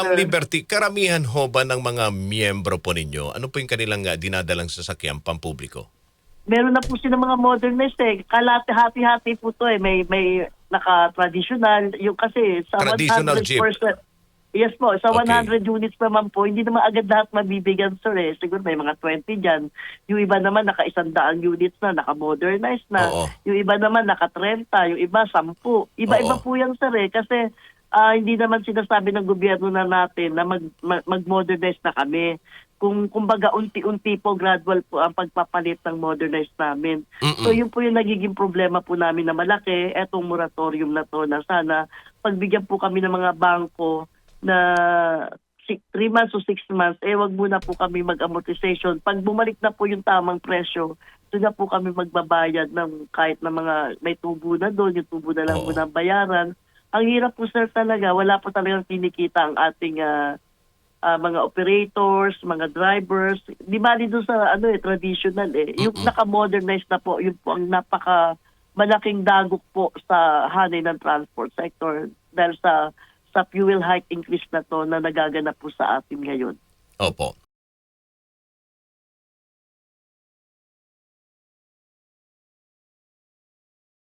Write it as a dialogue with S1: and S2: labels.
S1: Ma'am
S2: sir.
S1: Liberty, karamihan ho ba ng mga miyembro po ninyo, ano po yung kanilang dinadalang sasakyan pampubliko?
S2: Meron na po sila mga modernized eh. Kalate-hati-hati po to eh. May naka-traditional. Yung kasi sa
S1: Traditional
S2: 100%.
S1: jeep.
S2: Yes po, sa
S1: Okay.
S2: 100 units naman po, hindi naman agad lahat mabibigyan sir eh. Siguro may mga 20 dyan. Yung iba naman naka-100 units na, naka-modernized na.
S1: Oo.
S2: Yung iba naman naka-30, yung iba 10.
S1: Oo.
S2: Iba-iba po yan sir eh. Kasi hindi naman sinasabi ng gobyerno na natin na mag-modernize na kami. Kung kumbaga unti-unti po, gradual po ang pagpapalit ng modernized namin. So yun po yung nagiging problema po namin na malaki, etong moratorium na to na sana pagbigyan po kami ng mga bangko na 3 months o 6 months, wag muna po kami mag-amortization. Pag bumalik na po yung tamang presyo, doon na po kami magbabayad ng kahit na mga may tubo na doon, yung tubo na lang
S1: Oo.
S2: muna ang bayaran. Ang hirap po sir talaga, wala po talagang kinikita ang ating mga operators, mga drivers. Di bali doon sa traditional eh. Yung naka-modernize na po, yun po ang napaka malaking dagok po sa hanay ng transport sector dahil sa fuel hike increase na to na nagaganap po sa atin ngayon.
S1: Opo.